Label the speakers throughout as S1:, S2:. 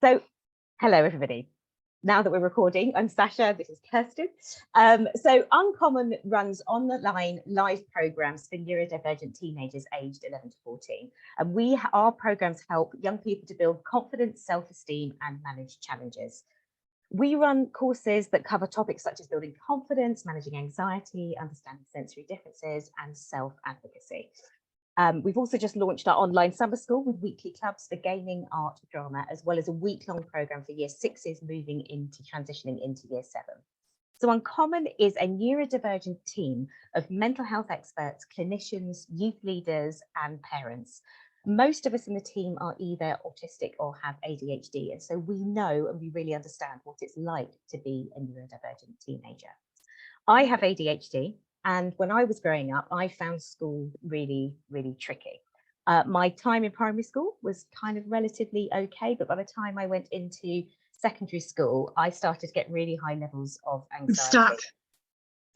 S1: So, hello everybody. Now that we're recording, I'm Sascha, this is Kirsten. So Uncommon runs online live programs for neurodivergent teenagers aged 11 to 14. And our programs help young people to build confidence, self-esteem and manage challenges. We run courses that cover topics such as building confidence, managing anxiety, understanding sensory differences and self-advocacy. We've also just launched our online summer school with weekly clubs for gaming, art, drama, as well as a week-long programme for year sixes transitioning into year 7. So Uncommon is a neurodivergent team of mental health experts, clinicians, youth leaders and parents. Most of us in the team are either autistic or have ADHD, and so we know and we really understand what it's like to be a neurodivergent teenager. I have ADHD. And when I was growing up, I found school really, really tricky. My time in primary school was kind of relatively okay, but by the time I went into secondary school, I started to get really high levels of anxiety.
S2: Stop.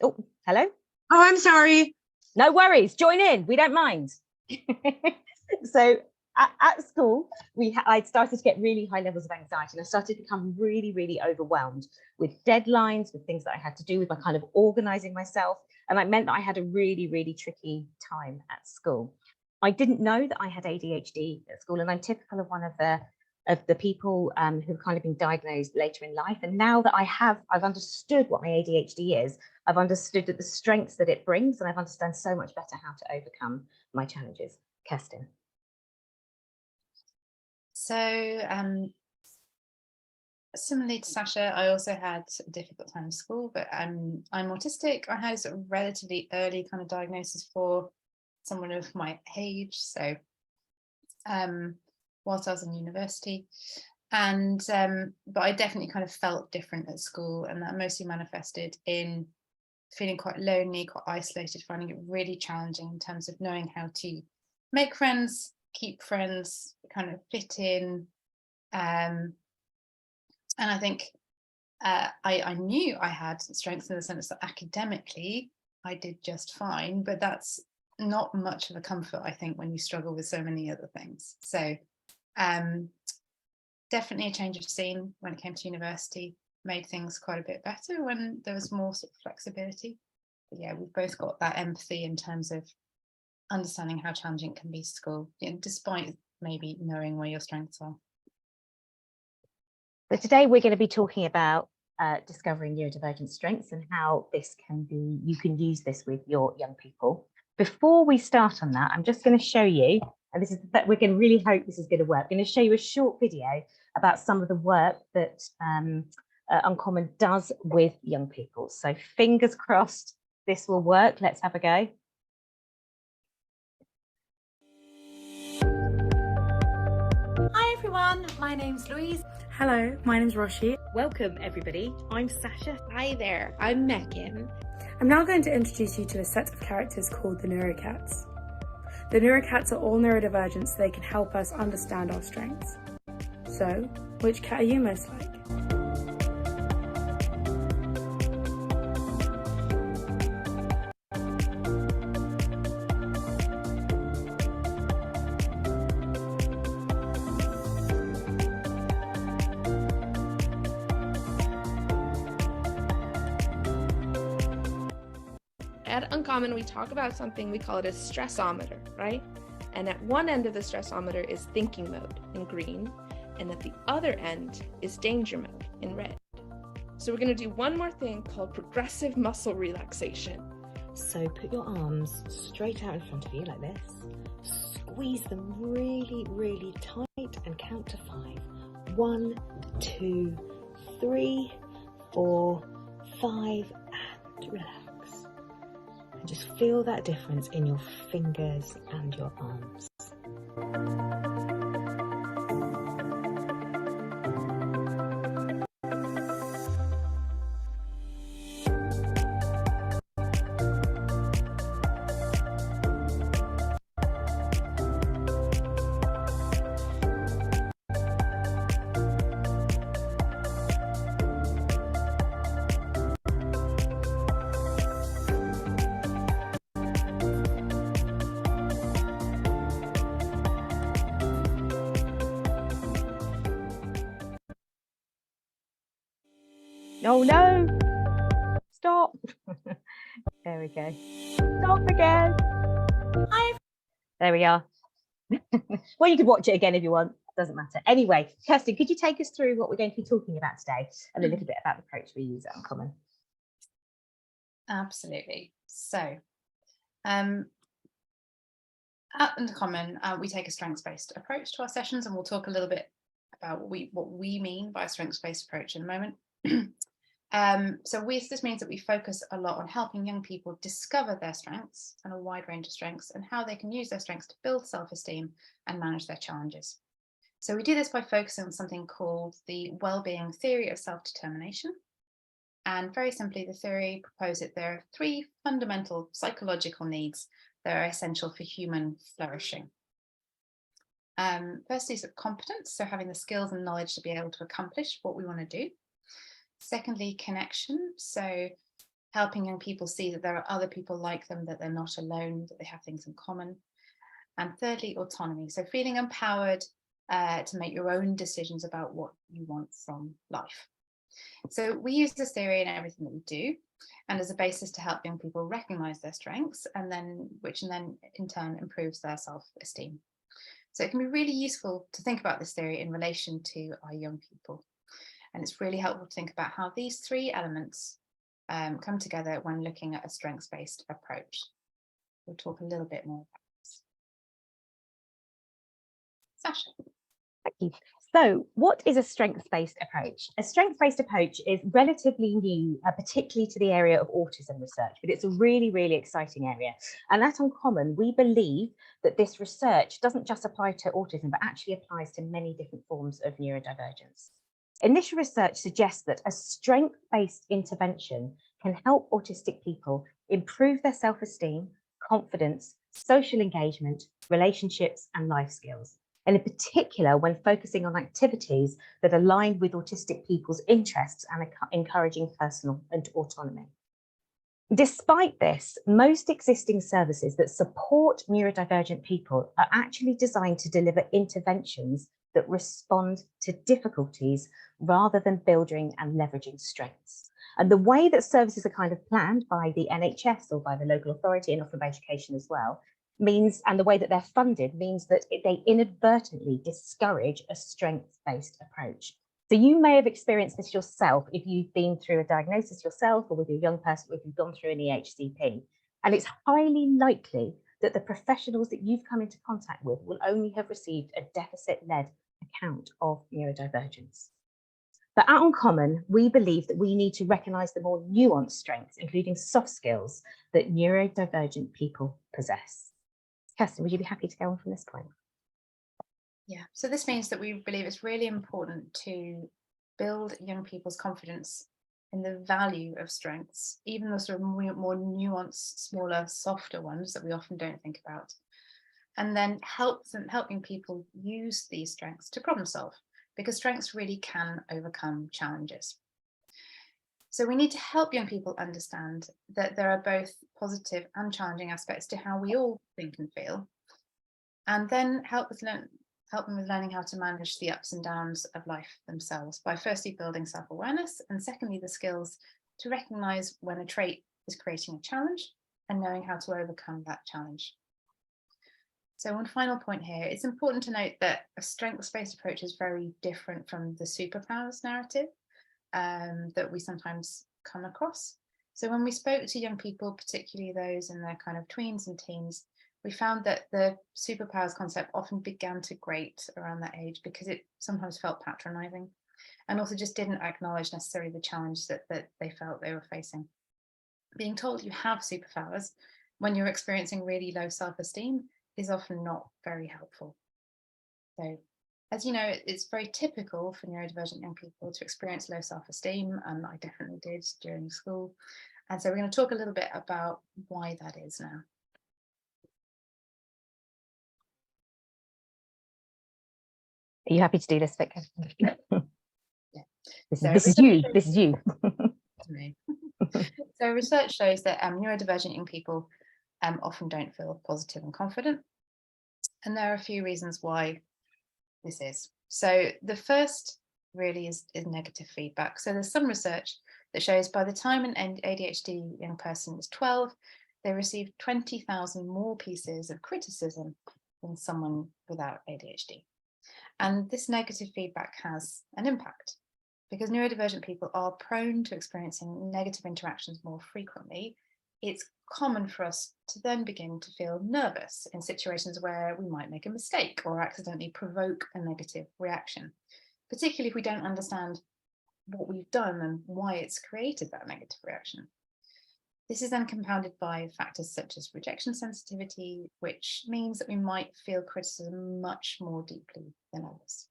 S1: Oh, hello?
S2: Oh, I'm sorry.
S1: No worries, join in, we don't mind. So at school, I'd started to get really high levels of anxiety, and I started to become really, really overwhelmed with deadlines, with things that I had to do, with my kind of organizing myself. And that meant that I had a really, really tricky time at school. I didn't know that I had ADHD at school, and I'm typical of one of the people who've kind of been diagnosed later in life. And now that I've understood what my ADHD is, I've understood that the strengths that it brings, and I've understood so much better how to overcome my challenges. Kirsten.
S3: So similarly to Sascha, I also had a difficult time in school, but I'm autistic. I had a sort of relatively early kind of diagnosis for someone of my age. So whilst I was in university, and but I definitely kind of felt different at school, and that mostly manifested in feeling quite lonely, quite isolated, finding it really challenging in terms of knowing how to make friends, keep friends, kind of fit in. And I think I knew I had strengths in the sense that academically I did just fine, but that's not much of a comfort, I think, when you struggle with so many other things. So definitely a change of scene when it came to university, made things quite a bit better when there was more sort of flexibility. But yeah, we've both got that empathy in terms of understanding how challenging it can be school, despite maybe knowing where your strengths are.
S1: So today we're going to be talking about discovering neurodivergent strengths and how you can use this with your young people. Before we start on that, I'm just going to show you, and we're going to really hope this is going to work. I'm going to show you a short video about some of the work that Uncommon does with young people. So fingers crossed this will work. Let's have a go.
S4: Hi everyone, my name's Louise.
S2: Hello, my name's Roshi.
S1: Welcome everybody, I'm Sascha.
S5: Hi there, I'm Megan.
S2: I'm now going to introduce you to a set of characters called the Neurocats. The Neurocats are all neurodivergent, so they can help us understand our strengths. So, which cat are you most like?
S5: At Uncommon, we talk about something, we call it a stressometer, right? And at one end of the stressometer is thinking mode in green, and at the other end is danger mode in red. So we're going to do one more thing called progressive muscle relaxation.
S1: So put your arms straight out in front of you like this, squeeze them really, really tight and count to 5. 1, 2, 3, 4, 5, and relax. Just feel that difference in your fingers and your arms. Oh no, stop. There we go. Stop again.
S4: Hi.
S1: There we are. Well, you could watch it again if you want, doesn't matter. Anyway, Kirsten, could you take us through what we're going to be talking about today and a little bit about the approach we use at Uncommon?
S3: Absolutely. So at Uncommon, we take a strengths-based approach to our sessions, and we'll talk a little bit about what we mean by a strengths-based approach in a moment. This means that we focus a lot on helping young people discover their strengths and a wide range of strengths and how they can use their strengths to build self-esteem and manage their challenges. So we do this by focusing on something called the well-being theory of self-determination. And very simply, the theory proposes that there are 3 fundamental psychological needs that are essential for human flourishing. Firstly is competence, so having the skills and knowledge to be able to accomplish what we want to do. Secondly, connection, so helping young people see that there are other people like them, that they're not alone, that they have things in common. And thirdly, autonomy, so feeling empowered to make your own decisions about what you want from life. So we use this theory in everything that we do, and as a basis to help young people recognize their strengths, which in turn improves their self-esteem. So it can be really useful to think about this theory in relation to our young people. And it's really helpful to think about how these 3 elements come together when looking at a strengths-based approach. We'll talk a little bit more about this. Sasha.
S1: Thank you. So what is a strengths-based approach? A strengths-based approach is relatively new, particularly to the area of autism research, but it's a really, really exciting area. And at Uncommon, we believe that this research doesn't just apply to autism, but actually applies to many different forms of neurodivergence. Initial research suggests that a strength-based intervention can help autistic people improve their self-esteem, confidence, social engagement, relationships, and life skills. And in particular, when focusing on activities that align with autistic people's interests and encouraging personal autonomy. Despite this, most existing services that support neurodivergent people are actually designed to deliver interventions that respond to difficulties rather than building and leveraging strengths. And the way that services are kind of planned by the NHS or by the local authority, and often by education as well, and the way that they're funded means that they inadvertently discourage a strengths-based approach. So you may have experienced this yourself if you've been through a diagnosis yourself, or with your young person, if you've gone through an EHCP. And it's highly likely that the professionals that you've come into contact with will only have received a deficit-led account of neurodivergence. But at Uncommon, we believe that we need to recognise the more nuanced strengths, including soft skills, that neurodivergent people possess. Kirsten, would you be happy to go on from this point?
S3: Yeah, so this means that we believe it's really important to build young people's confidence in the value of strengths, even the sort of more nuanced, smaller, softer ones that we often don't think about, and then helping people use these strengths to problem solve, because strengths really can overcome challenges. So we need to help young people understand that there are both positive and challenging aspects to how we all think and feel, and then help them with learning how to manage the ups and downs of life themselves by firstly building self-awareness, and secondly the skills to recognise when a trait is creating a challenge and knowing how to overcome that challenge. So one final point here, it's important to note that a strengths-based approach is very different from the superpowers narrative that we sometimes come across. So when we spoke to young people, particularly those in their kind of tweens and teens, we found that the superpowers concept often began to grate around that age because it sometimes felt patronizing and also just didn't acknowledge necessarily the challenge that they felt they were facing. Being told you have superpowers when you're experiencing really low self-esteem is often not very helpful. So, as you know, it's very typical for neurodivergent young people to experience low self-esteem, and I definitely did during school. And so we're going to talk a little bit about why that is now.
S1: Are you happy to do this, Victor?
S3: Yeah.
S1: This is you. This is you.
S3: Me. So research shows that neurodivergent young people often don't feel positive and confident. And there are a few reasons why this is. So the first really is negative feedback. So there's some research that shows by the time an ADHD young person was 12, they received 20,000 more pieces of criticism than someone without ADHD. And this negative feedback has an impact because neurodivergent people are prone to experiencing negative interactions more frequently. It's common for us to then begin to feel nervous in situations where we might make a mistake or accidentally provoke a negative reaction, particularly if we don't understand what we've done and why it's created that negative reaction. This is then compounded by factors such as rejection sensitivity, which means that we might feel criticism much more deeply than others.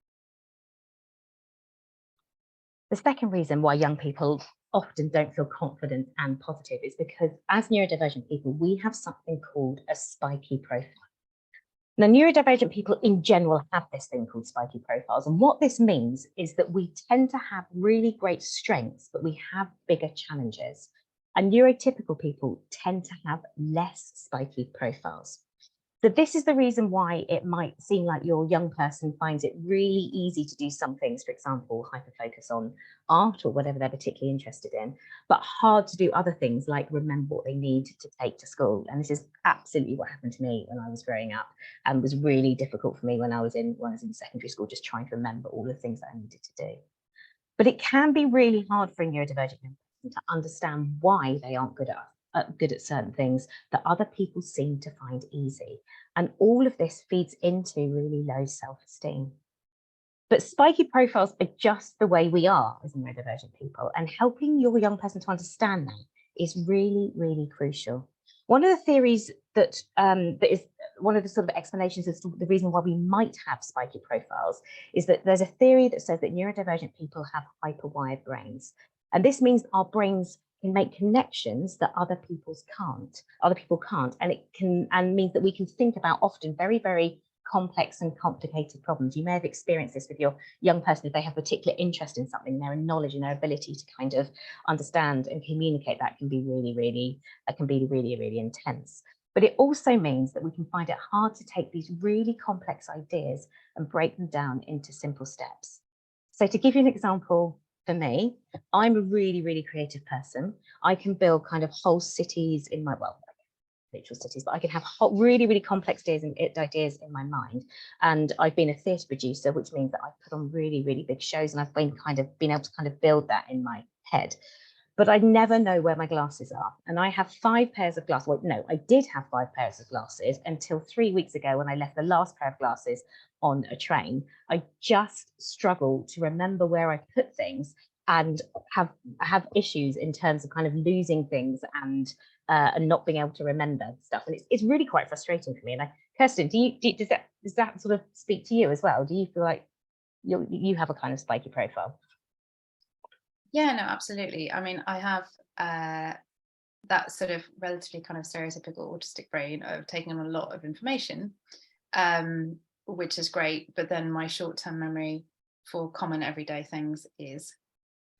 S1: The second reason why young people often don't feel confident and positive is because as neurodivergent people, we have something called a spiky profile. Now, neurodivergent people in general have this thing called spiky profiles. And what this means is that we tend to have really great strengths, but we have bigger challenges. And neurotypical people tend to have less spiky profiles. So this is the reason why it might seem like your young person finds it really easy to do some things, for example, hyperfocus on art or whatever they're particularly interested in, but hard to do other things like remember what they need to take to school. And this is absolutely what happened to me when I was growing up and was really difficult for me when I was in secondary school, just trying to remember all the things that I needed to do. But it can be really hard for a neurodivergent person to understand why they aren't good at certain things that other people seem to find easy. And all of this feeds into really low self-esteem. But spiky profiles are just the way we are as neurodivergent people, and helping your young person to understand that is really, really crucial. One of the theories that is one of the sort of explanations as to the reason why we might have spiky profiles is that there's a theory that says that neurodivergent people have hyperwired brains. And this means our brains can make connections that other people can't, and it can means that we can think about often very, very complex and complicated problems. You may have experienced this with your young person if they have particular interest in something. Their knowledge and their ability to kind of understand and communicate that can be really intense. But it also means that we can find it hard to take these really complex ideas and break them down into simple steps. So to give you an example, for me, I'm a really creative person. I can build kind of whole cities in my, well, literal cities, but I can have really complex ideas in my mind. And I've been a theatre producer, which means that I've put on really big shows, and I've been able to kind of build that in my head. But I never know where my glasses are. And I have 5 pairs of glasses. Well, no, I did have 5 pairs of glasses until 3 weeks ago when I left the last pair of glasses on a train. I just struggle to remember where I put things and have issues in terms of kind of losing things and not being able to remember stuff. And it's really quite frustrating for me. And Kirsten, does that sort of speak to you as well? Do you feel like you have a kind of spiky profile?
S3: Yeah, no, absolutely. I mean, I have that sort of relatively kind of stereotypical autistic brain of taking on a lot of information, which is great. But then my short-term memory for common everyday things is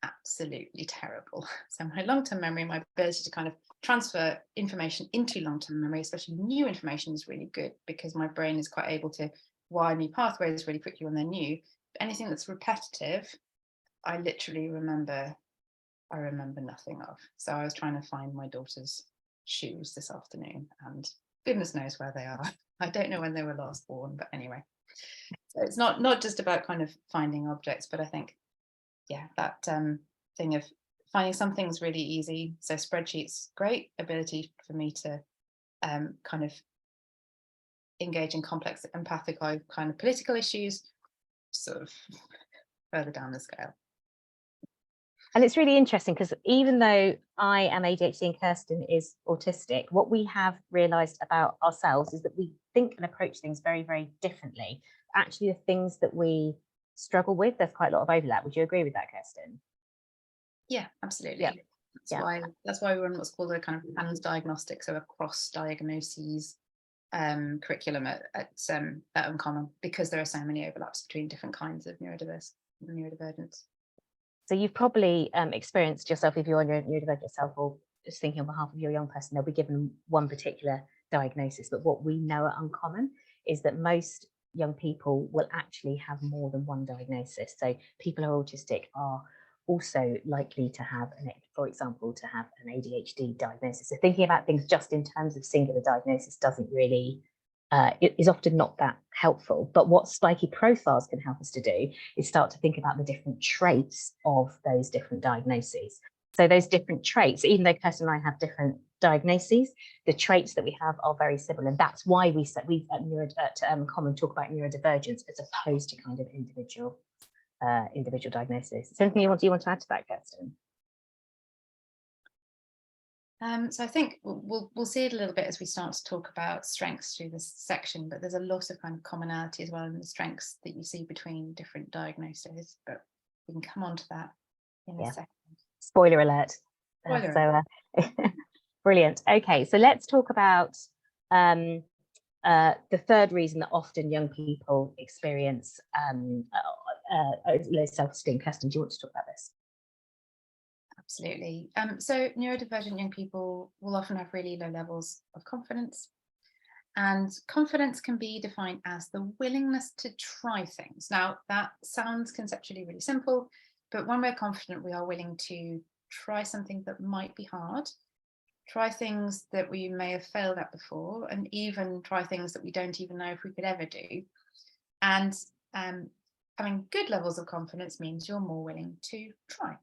S3: absolutely terrible. So my long-term memory, my ability to kind of transfer information into long-term memory, especially new information, is really good because my brain is quite able to wire new pathways really quickly when they're new. But anything that's repetitive, I literally remember nothing of. So I was trying to find my daughter's shoes this afternoon, and goodness knows where they are. I don't know when they were last worn, but anyway. So it's not just about kind of finding objects, but I think, yeah, that thing of finding some things really easy. So spreadsheets, great ability for me to kind of engage in complex, empathic, kind of political issues, sort of further down the scale.
S1: And it's really interesting because even though I am ADHD and Kirsten is autistic, what we have realised about ourselves is that we think and approach things very differently. Actually, the things that we struggle with, there's quite a lot of overlap. Would you agree with that, Kirsten?
S3: Yeah, absolutely.
S1: Yeah.
S3: That's why we run what's called a kind of PANS diagnostic, so a cross diagnoses curriculum at Uncommon, because there are so many overlaps between different kinds of neurodivergence.
S1: So you've probably experienced yourself, if you're neurodivergent yourself, or just thinking on behalf of your young person, they'll be given one particular diagnosis. But what we know at Uncommon is that most young people will actually have more than one diagnosis. So people who are autistic are also likely to have, for example, to have an ADHD diagnosis. So thinking about things just in terms of singular diagnosis doesn't really, it is often not that helpful. But what spiky profiles can help us to do is start to think about the different traits of those different diagnoses. So those different traits, even though Kirsten and I have different diagnoses, the traits that we have are very similar. And that's why we at Common talk about neurodivergence as opposed to kind of individual diagnosis. Is there anything you want to add to that, Kirsten?
S3: So I think we'll see it a little bit as we start to talk about strengths through this section, but there's a lot of kind of commonality as well in the strengths that you see between different diagnoses, but we can come on to that in a second.
S1: Spoiler alert. Brilliant. Okay, so let's talk about the third reason that often young people experience low self-esteem. Kirsten, do you want to talk about this?
S3: Absolutely. So neurodivergent young people will often have really low levels of confidence. And confidence can be defined as the willingness to try things. Now, that sounds conceptually really simple, but when we're confident, we are willing to try something that might be hard, try things that we may have failed at before, and even try things that we don't even know if we could ever do. And having good levels of confidence means you're more willing to try.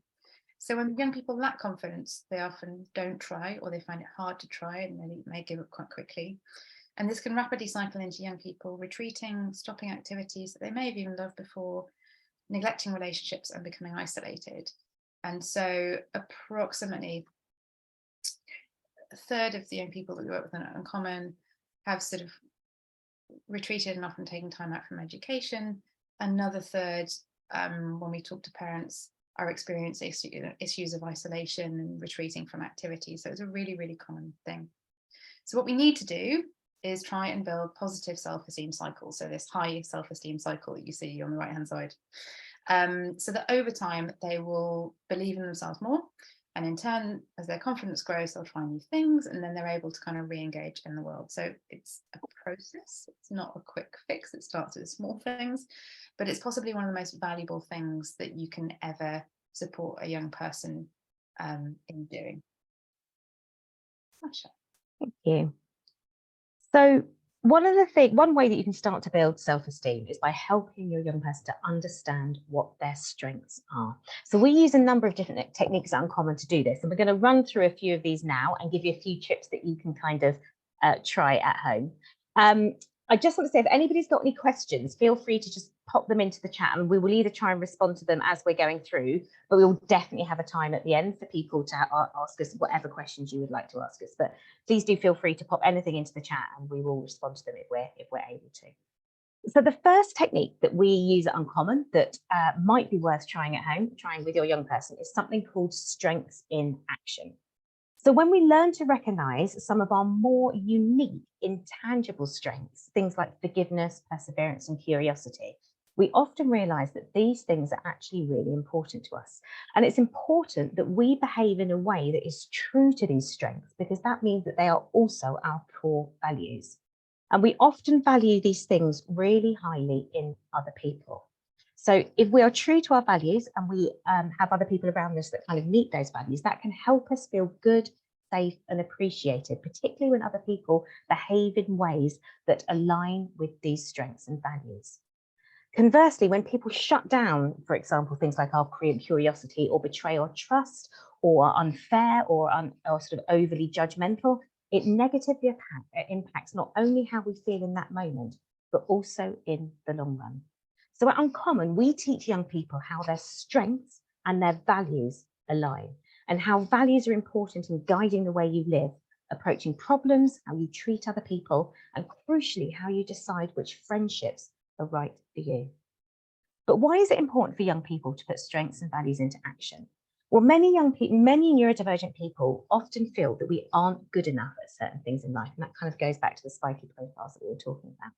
S3: So when young people lack confidence, they often don't try, or they find it hard to try, and they may give up quite quickly. And this can rapidly cycle into young people retreating, stopping activities that they may have even loved before, neglecting relationships, and becoming isolated. And so approximately a third of the young people that we work with in Uncommon have sort of retreated and often taken time out from education. Another third, when we talk to parents, are experiencing issues of isolation and retreating from activities. So it's a really, really common thing. So what we need to do is try and build positive self-esteem cycles. So this high self-esteem cycle that you see on the right-hand side. So that over time, they will believe in themselves more. And in turn, as their confidence grows, they'll try new things, and then they're able to kind of re-engage in the world. So it's a process. It's not a quick fix. It starts with small things, but it's possibly one of the most valuable things that you can ever support a young person in doing. Sascha.
S1: Thank you. So one way that you can start to build self-esteem is by helping your young person to understand what their strengths are. So we use a number of different techniques at Uncommon to do this, and we're going to run through a few of these now and give you a few tips that you can kind of try at home. I just want to say, if anybody's got any questions, feel free to just pop them into the chat, and we will either try and respond to them as we're going through, but we will definitely have a time at the end for people to ask us whatever questions you would like to ask us. But please do feel free to pop anything into the chat, and we will respond to them if we're able to. So the first technique that we use at Uncommon that might be worth trying at home, trying with your young person, is something called strengths in action. So when we learn to recognise some of our more unique, intangible strengths, things like forgiveness, perseverance, and curiosity, we often realise that these things are actually really important to us. And it's important that we behave in a way that is true to these strengths, because that means that they are also our core values. And we often value these things really highly in other people. So if we are true to our values and we have other people around us that kind of meet those values, that can help us feel good, safe, and appreciated, particularly when other people behave in ways that align with these strengths and values. Conversely, when people shut down, for example, things like our curiosity, or betray our trust, or are unfair, or sort of overly judgmental, it negatively impacts not only how we feel in that moment, but also in the long run. So at Uncommon, we teach young people how their strengths and their values align, and how values are important in guiding the way you live, approaching problems, how you treat other people, and crucially, how you decide which friendships are right for you. But why is it important for young people to put strengths and values into action? Well, many neurodivergent people often feel that we aren't good enough at certain things in life, and that kind of goes back to the spiky profiles that we were talking about.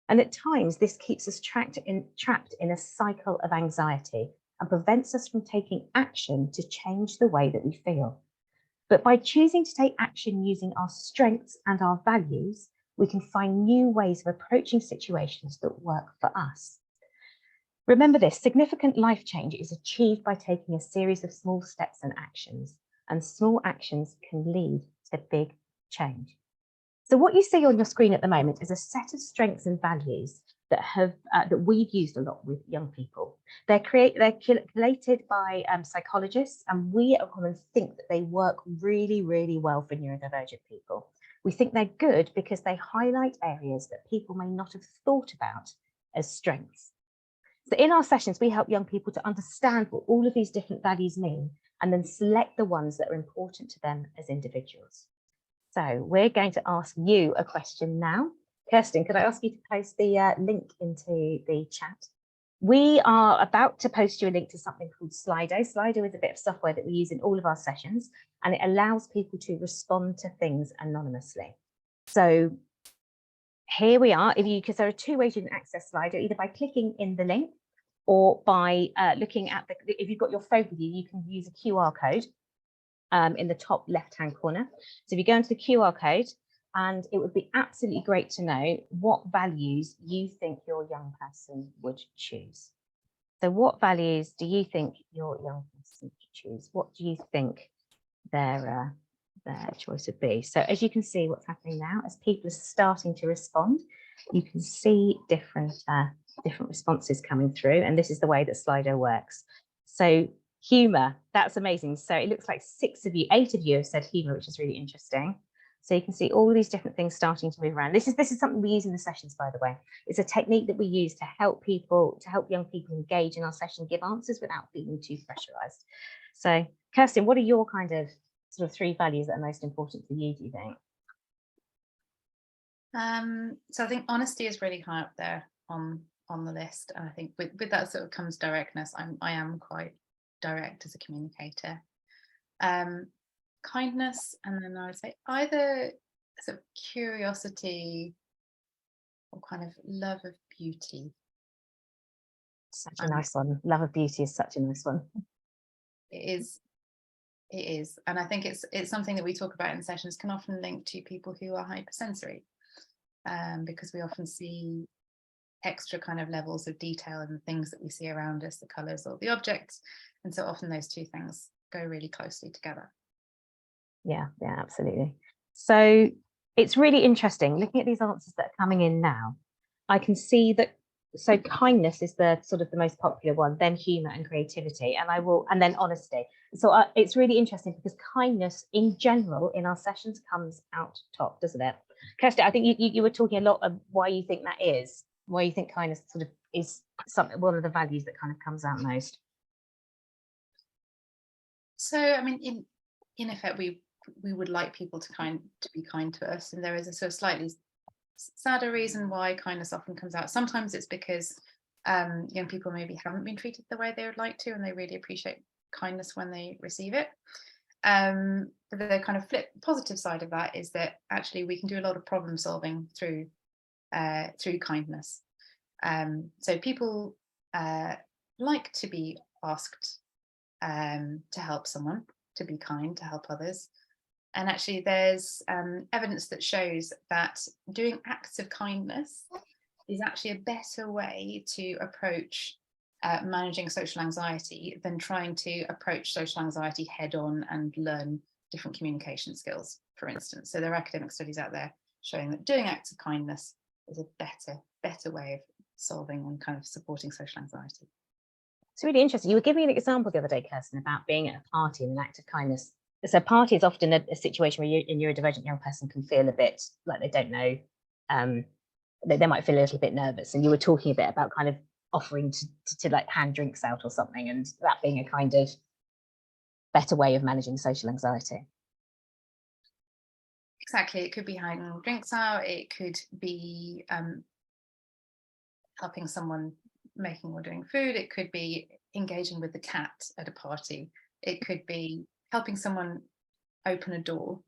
S1: And at times, this keeps us trapped in a cycle of anxiety and prevents us from taking action to change the way that we feel. But by choosing to take action using our strengths and our values, we can find new ways of approaching situations that work for us. Remember this, significant life change is achieved by taking a series of small steps and actions, and small actions can lead to big change. So what you see on your screen at the moment is a set of strengths and values that have that we've used a lot with young people. They're collated by psychologists, and we at Uncommon think that they work really, really well for neurodivergent people. We think they're good because they highlight areas that people may not have thought about as strengths. So in our sessions, we help young people to understand what all of these different values mean, and then select the ones that are important to them as individuals. So we're going to ask you a question now. Kirsten, could I ask you to post the link into the chat? We are about to post you a link to something called Slido. Slido is a bit of software that we use in all of our sessions, and it allows people to respond to things anonymously. So here we are, because there are two ways you can access Slido, either by clicking in the link or by looking at if you've got your phone with you, you can use a QR code in the top left-hand corner. So if you go into the QR code, and it would be absolutely great to know what values you think your young person would choose. So what values do you think your young person would choose? What do you think their choice would be? So as you can see what's happening now, as people are starting to respond, you can see different responses coming through, and this is the way that Slido works. So humour, that's amazing. So it looks like 8 of you have said humour, which is really interesting. So you can see all these different things starting to move around. This is something we use in the sessions, by the way. It's a technique that we use to help young people engage in our session, give answers without feeling too pressurised. So Kirsten, what are your kind of sort of 3 values that are most important for you, do you think?
S3: So I think honesty is really high up there on the list, and I think with that sort of comes directness. I am quite direct as a communicator. Kindness, and then I would say either sort of curiosity or kind of love of beauty.
S1: Such a nice one. Love of beauty is such a nice one.
S3: It is, and I think it's something that we talk about in sessions can often link to people who are hypersensory, because we often see extra kind of levels of detail in the things that we see around us, the colours or the objects, and so often those two things go really closely together.
S1: Yeah, absolutely. So it's really interesting looking at these answers that are coming in now. I can see that, so kindness is the sort of the most popular one, then humour and creativity, and then honesty. So it's really interesting because kindness in general in our sessions comes out top, doesn't it? Kirsty, I think you were talking a lot of why you think that is, why you think kindness sort of is one of the values that kind of comes out most.
S3: So I mean, in effect, we would like people to be kind to us, and there is a sort of slightly sadder reason why kindness often comes out. Sometimes it's because young people maybe haven't been treated the way they would like to, and they really appreciate kindness when they receive it. But the kind of positive side of that is that actually we can do a lot of problem solving through kindness. So people like to be asked to help someone, to be kind, to help others. And actually there's evidence that shows that doing acts of kindness is actually a better way to approach managing social anxiety than trying to approach social anxiety head on and learn different communication skills, for instance. So there are academic studies out there showing that doing acts of kindness is a better way of solving and kind of supporting social anxiety.
S1: It's really interesting. You were giving an example the other day, Kirsten, about being at a party and an act of kindness. So a party is often a situation where a neurodivergent young person can feel a bit like they don't know, they might feel a little bit nervous. And you were talking a bit about kind of offering to like hand drinks out or something, and that being a kind of better way of managing social anxiety.
S3: Exactly. It could be handing drinks out. It could be helping someone making or doing food. It could be engaging with the cat at a party. It could be helping someone open a door.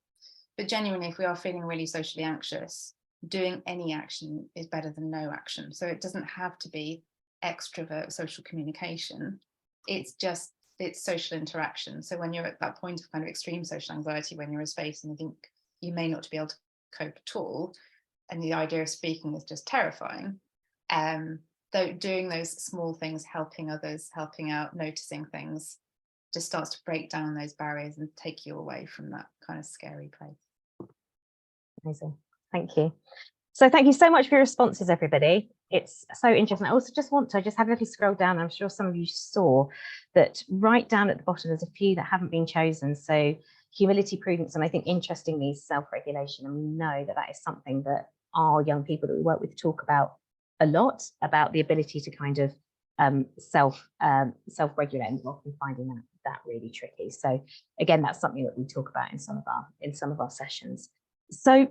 S3: But genuinely, if we are feeling really socially anxious, doing any action is better than no action. So it doesn't have to be extrovert social communication. It's social interaction. So when you're at that point of kind of extreme social anxiety, when you're in space and you think you may not be able to cope at all, and the idea of speaking is just terrifying, doing those small things, helping others, helping out, noticing things, just starts to break down those barriers and take you away from that kind of scary place.
S1: Amazing. Thank you. So thank you so much for your responses, everybody. It's so interesting. I also just want to have a little scroll down. I'm sure some of you saw that right down at the bottom, there's a few that haven't been chosen. So humility, prudence, and I think interestingly, self-regulation. And we know that that is something that our young people that we work with talk about a lot, about the ability to kind of self-regulate, and we're often finding that really tricky. So again, that's something that we talk about in some of our sessions. So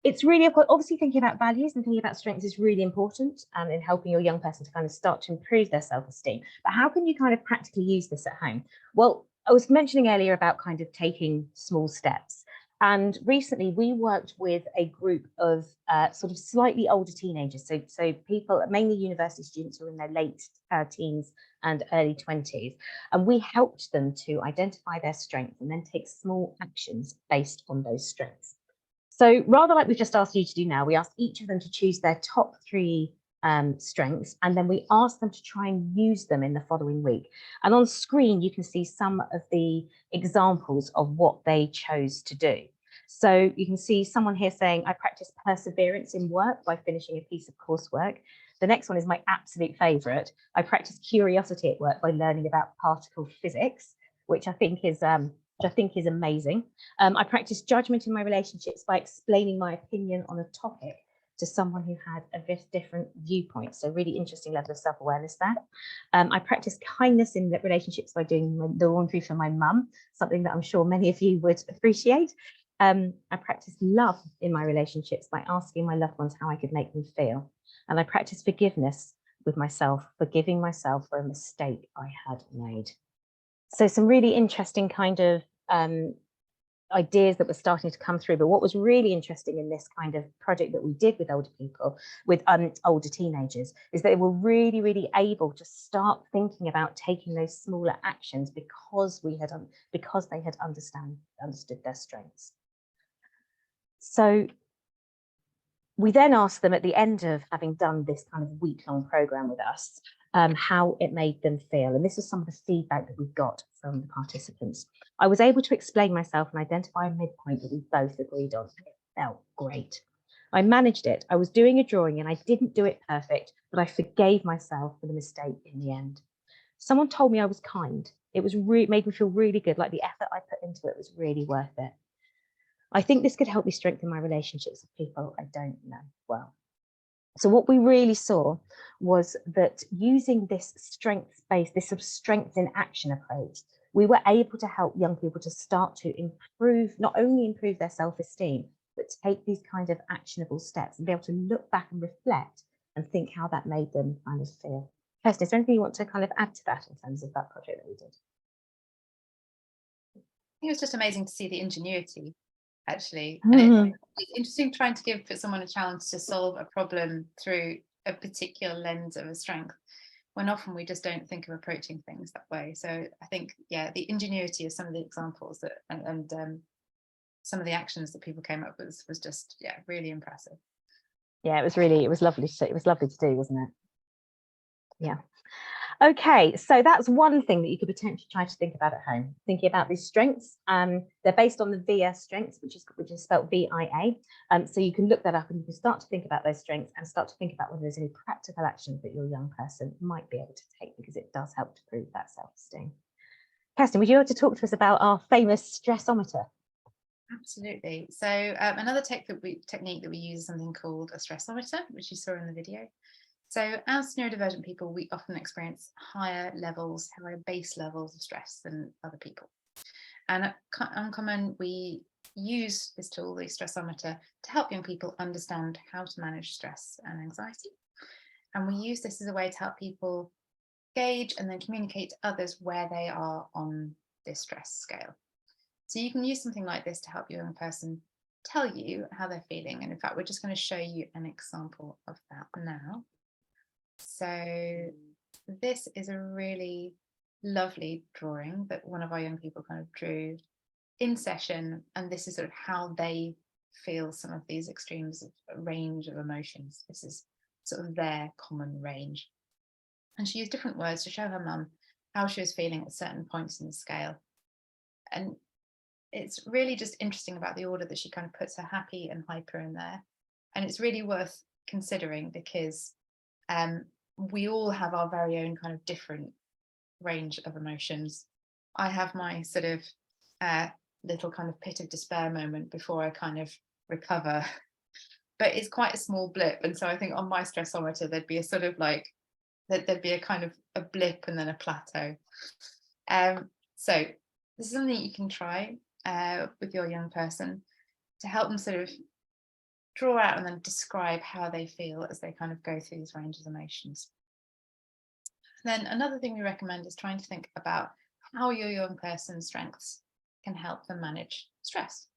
S1: it's really obviously thinking about values and thinking about strengths is really important in helping your young person to kind of start to improve their self-esteem. But how can you kind of practically use this at home? Well, I was mentioning earlier about kind of taking small steps. And recently we worked with a group of sort of slightly older teenagers. So people, mainly university students who are in their late teens and early 20s. And we helped them to identify their strengths and then take small actions based on those strengths. So rather like we've just asked you to do now, we asked each of them to choose their top 3 strengths, and then we asked them to try and use them in the following week. And on screen, you can see some of the examples of what they chose to do. So you can see someone here saying, I practice perseverance in work by finishing a piece of coursework. The next one is my absolute favorite. I practice curiosity at work by learning about particle physics, which I think is amazing. I practice judgment in my relationships by explaining my opinion on a topic to someone who had a different viewpoint. So really interesting level of self-awareness there. I practice kindness in relationships by doing the laundry for my mum, something that I'm sure many of you would appreciate. I practice love in my relationships by asking my loved ones how I could make them feel. And I practice forgiveness with myself, forgiving myself for a mistake I had made. So some really interesting kind of ideas that were starting to come through. But what was really interesting in this kind of project that we did with older people, with older teenagers, is that they were really, really able to start thinking about taking those smaller actions because they had understood their strengths. So we then asked them at the end of having done this kind of week-long program with us, how it made them feel. And this is some of the feedback that we got from the participants. I was able to explain myself and identify a midpoint that we both agreed on. It felt great. I managed it. I was doing a drawing and I didn't do it perfect, but I forgave myself for the mistake in the end. Someone told me I was kind. It was made me feel really good, like the effort I put into it was really worth it. I think this could help me strengthen my relationships with people I don't know well. So what we really saw was that using this strengths-based, this sort of strengths in action approach, we were able to help young people to start to improve, not only improve their self-esteem, but to take these kind of actionable steps and be able to look back and reflect and think how that made them kind of feel. Kirsten, is there anything you want to kind of add to that in terms of that project that we did?
S3: I think it was just amazing to see the ingenuity, actually. And it's interesting trying to give someone a challenge to solve a problem through a particular lens of a strength, when often we just don't think of approaching things that way. So I think, yeah, the ingenuity of some of the examples that and some of the actions that people came up with was just, yeah, really impressive.
S1: Yeah, it was lovely to do, wasn't it? Yeah. Okay, so that's one thing that you could potentially try to think about at home, thinking about these strengths. They're based on the VIA strengths, which is spelled VIA. So you can look that up and you can start to think about those strengths and start to think about whether there's any practical actions that your young person might be able to take, because it does help to improve that self-esteem. Kirsten, would you like to talk to us about our famous stressometer?
S3: Absolutely. So another technique that we use is something called a stressometer, which you saw in the video. So as neurodivergent people, we often experience higher base levels of stress than other people. And at Uncommon, we use this tool, the stressometer, to help young people understand how to manage stress and anxiety. And we use this as a way to help people gauge and then communicate to others where they are on this stress scale. So you can use something like this to help your young person tell you how they're feeling. And in fact, we're just going to show you an example of that now. So this is a really lovely drawing that one of our young people kind of drew in session, and this is sort of how they feel some of these extremes of a range of emotions. This is sort of their common range. And she used different words to show her mum how she was feeling at certain points in the scale. And it's really just interesting about the order that she kind of puts her happy and hyper in there. And it's really worth considering because we all have our very own kind of different range of emotions. I have my sort of little kind of pit of despair moment before I kind of recover, but it's quite a small blip. And so I think on my stressometer there'd be a sort of like there'd be a kind of a blip and then a plateau. So this is something you can try with your young person to help them sort of draw out and then describe how they feel as they kind of go through these ranges of emotions. Then another thing we recommend is trying to think about how your young person's strengths can help them manage stress.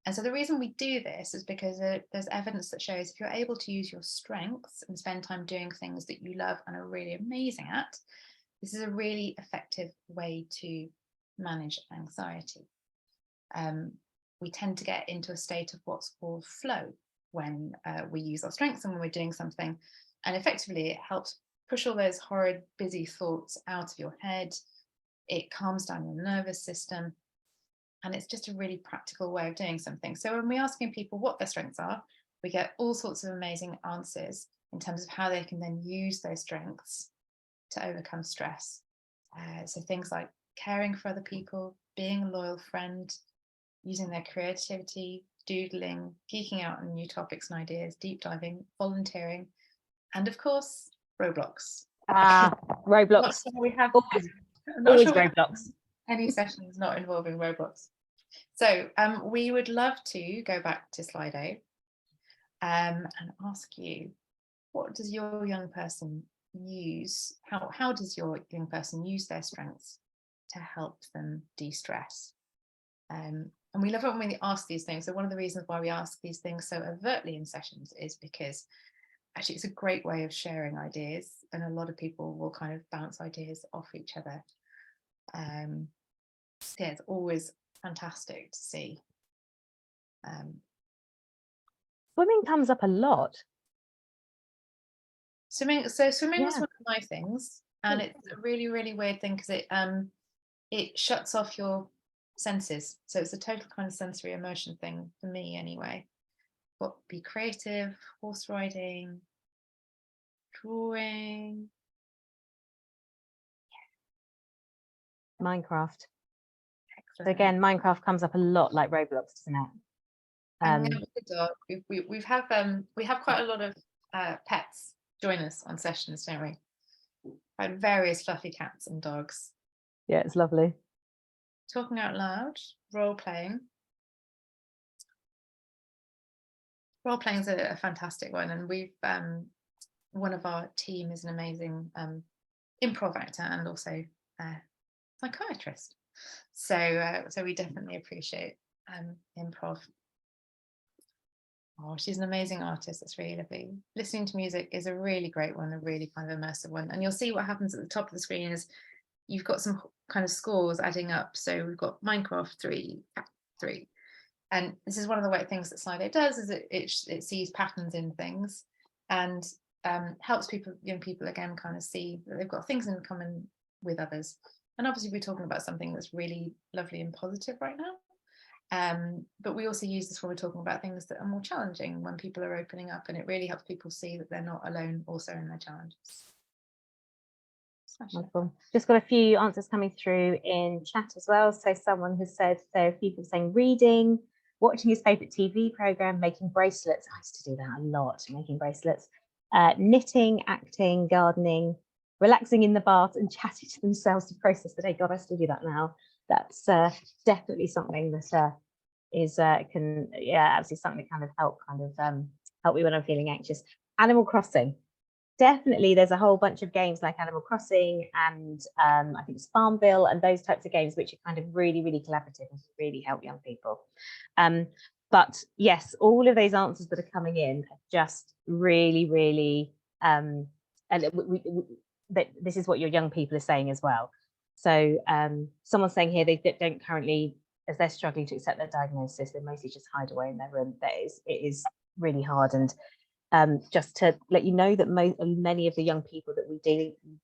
S3: And so the reason we do this is because there's evidence that shows if you're able to use your strengths and spend time doing things that you love and are really amazing at, this is a really effective way to manage anxiety. We tend to get into a state of what's called flow when we use our strengths and when we're doing something, and effectively it helps push all those horrid busy thoughts out of your head. It calms down your nervous system, and it's just a really practical way of doing something. So when we're asking people what their strengths are, we get all sorts of amazing answers in terms of how they can then use those strengths to overcome stress. So things like caring for other people, being a loyal friend, using their creativity, doodling, geeking out on new topics and ideas, deep diving, volunteering, and of course, Roblox.
S1: Roblox.
S3: We have
S1: always Roblox.
S3: Any sessions not involving Roblox. So we would love to go back to Slido and ask you, what does your young person use? How does your young person use their strengths to help them de-stress? And we love it when we ask these things. So one of the reasons why we ask these things so overtly in sessions is because actually it's a great way of sharing ideas, and a lot of people will kind of bounce ideas off each other. Yeah, it's always fantastic to see.
S1: Swimming comes up a lot.
S3: Swimming was one
S1: Yeah.
S3: of my things, and it's a really, really weird thing because it shuts off your senses. So it's a total kind of sensory emotion thing for me anyway. But be creative, horse riding, drawing.
S1: Minecraft. So
S3: Excellent.
S1: again, Minecraft comes up a lot like Roblox, doesn't it?
S3: And now with the dog, we have quite a lot of pets join us on sessions, don't we? Like various fluffy cats and dogs.
S1: Yeah, it's lovely.
S3: Talking out loud, role playing. Role playing is a fantastic one, and we've one of our team is an amazing improv actor and also psychiatrist. So we definitely appreciate improv. Oh, she's an amazing artist. That's really lovely. Listening to music is a really great one, a really kind of immersive one. And you'll see what happens at the top of the screen is you've got some kind of scores adding up. So we've got Minecraft 3, 3. And this is one of the great things that Slido does, is it sees patterns in things and helps young people again kind of see that they've got things in common with others. And obviously we're talking about something that's really lovely and positive right now. But we also use this when we're talking about things that are more challenging, when people are opening up, and it really helps people see that they're not alone also in their challenges.
S1: Wonderful. Just got a few answers coming through in chat as well. So someone has said, so a few people saying reading, watching his favourite TV programme, making bracelets. I used to do that a lot, making bracelets. Knitting, acting, gardening, relaxing in the bath and chatting to themselves to process the day. God, I still do that now. That's definitely something that absolutely something that kind of help me when I'm feeling anxious. Animal Crossing. Definitely, there's a whole bunch of games like Animal Crossing and I think it's Farmville and those types of games which are kind of really, really collaborative and really help young people. But yes, all of those answers that are coming in are just really, really, and this is what your young people are saying as well. So someone's saying here they don't currently as they're struggling to accept their diagnosis, they mostly just hide away in their room. It is really hard. And just to let you know that many of the young people that we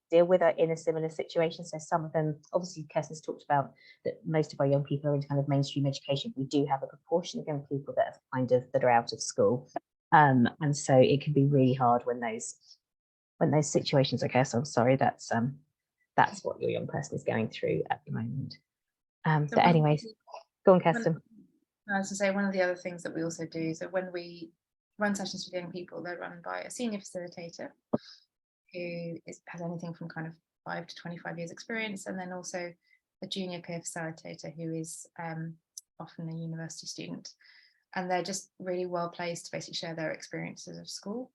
S1: deal with are in a similar situation. So some of them, obviously Kirsten's talked about that most of our young people are in kind of mainstream education. We do have a proportion of young people that are out of school. And so it can be really hard when those situations occur. So I'm sorry, that's what your young person is going through at the moment. But anyways, go on, Kirsten.
S3: I was to say, one of the other things that we also do, so when we run sessions with young people, they're run by a senior facilitator who has anything from kind of 5 to 25 years experience, and then also a junior peer facilitator who is often a university student. And they're just really well placed to basically share their experiences of school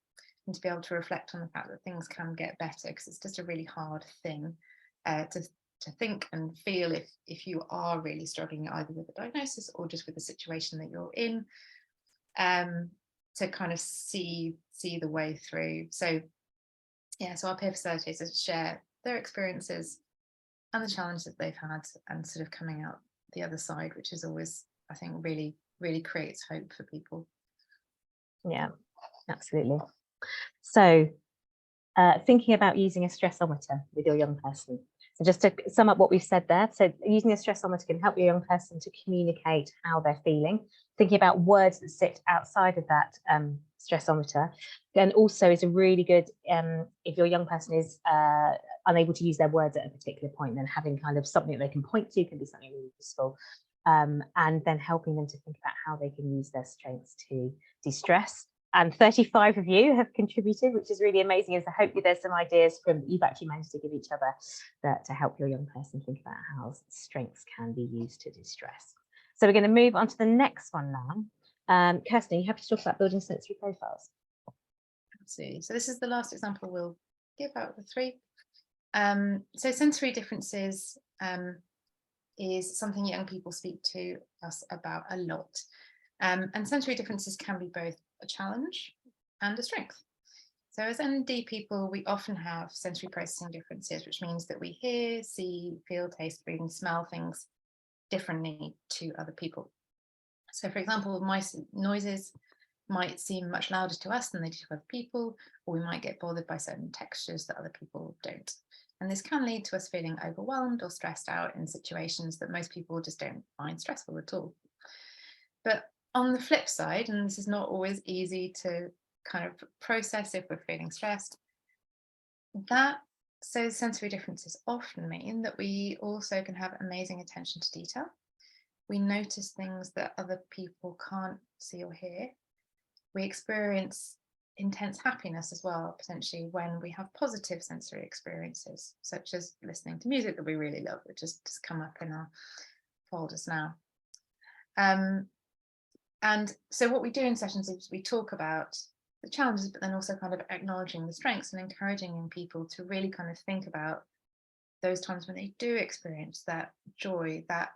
S3: and to be able to reflect on the fact that things can get better, because it's just a really hard thing to think and feel if you are really struggling either with a diagnosis or just with the situation that you're in, to kind of see the way through. So yeah, so our peer facilitators share their experiences and the challenges they've had, and sort of coming out the other side, which is always, I think, really creates hope for people.
S1: Yeah, absolutely. So thinking about using a stressometer with your young person. So just to sum up what we've said there, so using a stressometer can help your young person to communicate how they're feeling, thinking about words that sit outside of that stressometer. Then also is a really good, if your young person is unable to use their words at a particular point, then having kind of something that they can point to can be something really useful. And then helping them to think about how they can use their strengths to de-stress. And 35 of you have contributed, which is really amazing. And so hopefully there's some ideas from you've actually managed to give each other to help your young person think about how strengths can be used to distress. So we're going to move on to the next one now. Kirsten, are you happy to talk about building sensory profiles?
S3: Absolutely. So this is the last example we'll give out of the three. So sensory differences is something young people speak to us about a lot. And sensory differences can be both a challenge and a strength. So as ND people, we often have sensory processing differences, which means that we hear, see, feel, taste, breathe, and smell things differently to other people. So for example, noises might seem much louder to us than they do to other people, or we might get bothered by certain textures that other people don't. And this can lead to us feeling overwhelmed or stressed out in situations that most people just don't find stressful at all. But on the flip side, and this is not always easy to kind of process if we're feeling stressed, so sensory differences often mean that we also can have amazing attention to detail. We notice things that other people can't see or hear. We experience intense happiness as well, potentially, when we have positive sensory experiences, such as listening to music that we really love, which has just come up in our folders now. And so what we do in sessions is we talk about the challenges, but then also kind of acknowledging the strengths and encouraging young people to really kind of think about those times when they do experience that joy, that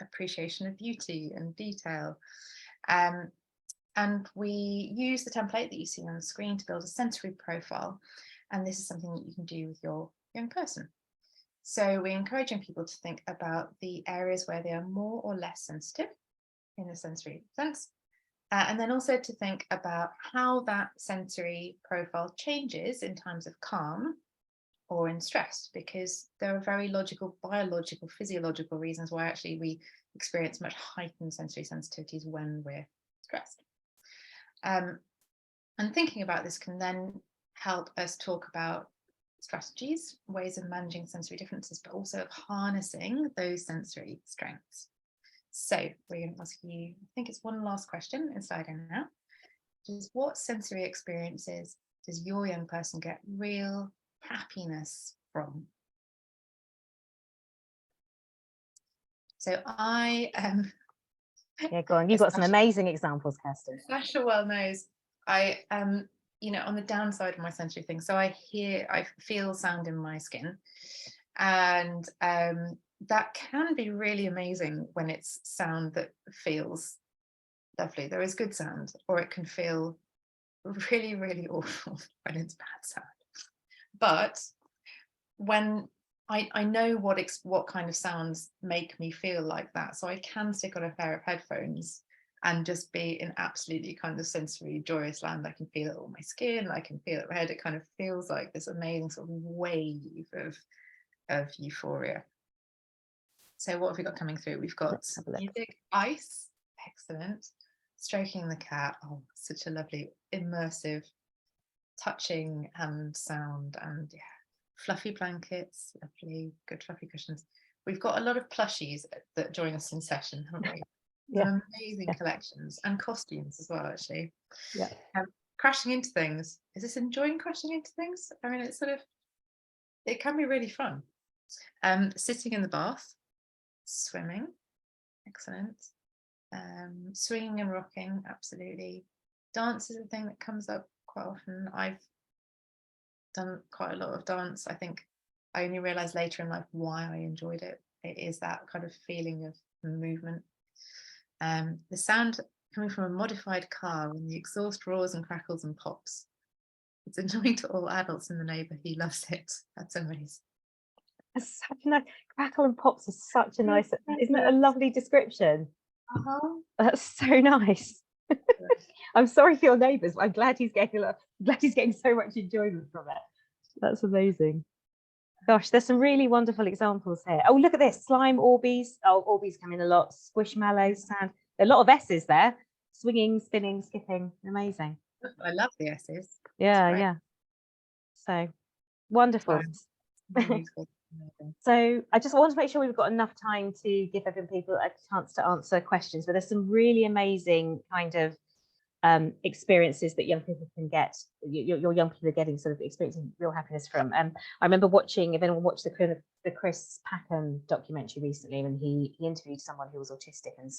S3: appreciation of beauty and detail. And we use the template that you see on the screen to build a sensory profile. And this is something that you can do with your young person. So we're encouraging people to think about the areas where they are more or less sensitive in a sensory sense. And then also to think about how that sensory profile changes in times of calm or in stress, because there are very logical, biological, physiological reasons why actually we experience much heightened sensory sensitivities when we're stressed. And thinking about this can then help us talk about strategies, ways of managing sensory differences, but also of harnessing those sensory strengths. So we're going to ask you, I think it's one last question inside and out, which is, what sensory experiences does your young person get real happiness from? So
S1: yeah, go on. You've got some amazing examples, Kirsten.
S3: Sascha well knows I on the downside of my sensory thing. So I feel sound in my skin, and that can be really amazing when it's sound that feels lovely. There is good sound, or it can feel really, really awful when it's bad sound. But when I know what kind of sounds make me feel like that, so I can stick on a pair of headphones and just be in absolutely kind of sensory joyous land. I can feel it on my skin, I can feel it in my head. It kind of feels like this amazing sort of wave of euphoria. So what have we got coming through? We've got music, ice, excellent. Stroking the cat, oh, such a lovely immersive touching and sound, and yeah, fluffy blankets, lovely, good fluffy cushions. We've got a lot of plushies that join us in session, haven't we?
S1: Yeah.
S3: Amazing collections, and costumes as well, actually.
S1: Yeah.
S3: Crashing into things. Is this enjoying crashing into things? I mean, it's sort of, it can be really fun. Sitting in the bath, swimming, excellent. Swinging and rocking, absolutely. Dance is a thing that comes up quite often. I've done quite a lot of dance. I think I only realized later in life why I enjoyed it. It is that kind of feeling of movement. The sound coming from a modified car when the exhaust roars and crackles and pops. It's annoying to all adults in the neighbour. He loves it. That's amazing.
S1: That's such a nice crackle and pops is such a nice, isn't it a lovely description? That's so nice. I'm sorry for your neighbours, but I'm glad he's getting so much enjoyment from it. That's amazing. Gosh, there's some really wonderful examples here. Oh, look at this. Slime, Orbeez. Oh, Orbeez come in a lot. Squishmallows, sand. A lot of S's there. Swinging, spinning, skipping. Amazing.
S3: I love the S's.
S1: Yeah, yeah. So wonderful. So I just want to make sure we've got enough time to give people a chance to answer questions, but there's some really amazing kind of experiences that young people can get. Your young people are getting sort of experiencing real happiness from. I remember watching, if anyone watched the Chris Packham documentary recently, when he interviewed someone who was autistic, and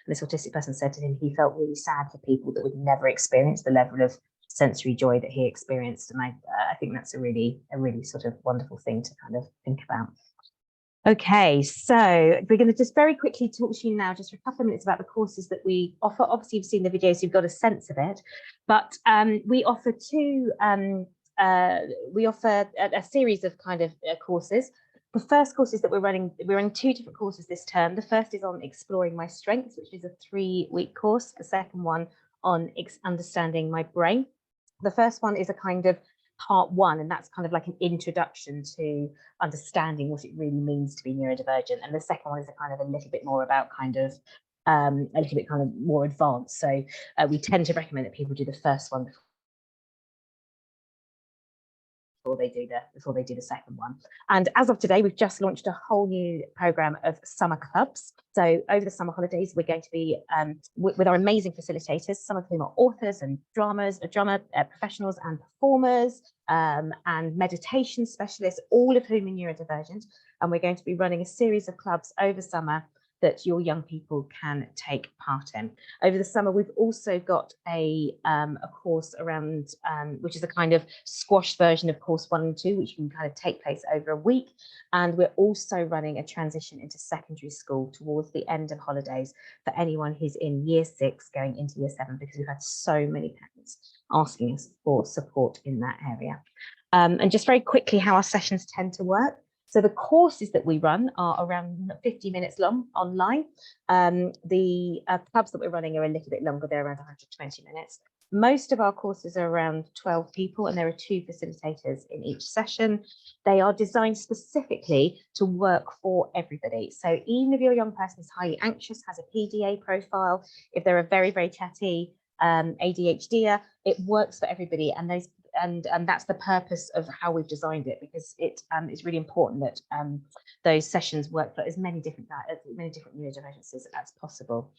S1: this autistic person said to him he felt really sad for people that would never experience the level of sensory joy that he experienced, and I think that's a really sort of wonderful thing to kind of think about. Okay, so we're going to just very quickly talk to you now just for a couple of minutes about the courses that we offer. Obviously, you've seen the videos, you've got a sense of it, but we offer a series of kind of courses. The first courses that we're running two different courses this term. The first is on Exploring My Strengths, which is a 3-week course. The second one on Understanding My Brain. The first one is a kind of part 1, and that's kind of like an introduction to understanding what it really means to be neurodivergent. And the second one is a kind of a little bit more about kind of a little bit kind of more advanced. So we tend to recommend that people do the first one before they do the second one. And as of today, we've just launched a whole new program of summer clubs. So over the summer holidays, we're going to be with our amazing facilitators, some of whom are authors and drama professionals and performers, and meditation specialists, all of whom are neurodivergent. And we're going to be running a series of clubs over summer that your young people can take part in. Over the summer, we've also got a course around, which is a kind of squashed version of course 1 and 2, which can kind of take place over a week. And we're also running a transition into secondary school towards the end of holidays for anyone who's in year 6 going into year 7, because we've had so many parents asking us for support in that area. And just very quickly, how our sessions tend to work. So the courses that we run are around 50 minutes long online. The clubs that we're running are a little bit longer, they're around 120 minutes. Most of our courses are around 12 people, and there are 2 facilitators in each session. They are designed specifically to work for everybody. So even if your young person is highly anxious, has a PDA profile, if they're a very, very chatty ADHDer, it works for everybody. And that's the purpose of how we've designed it, because it's really important that those sessions work for as many different neurodivergences as possible.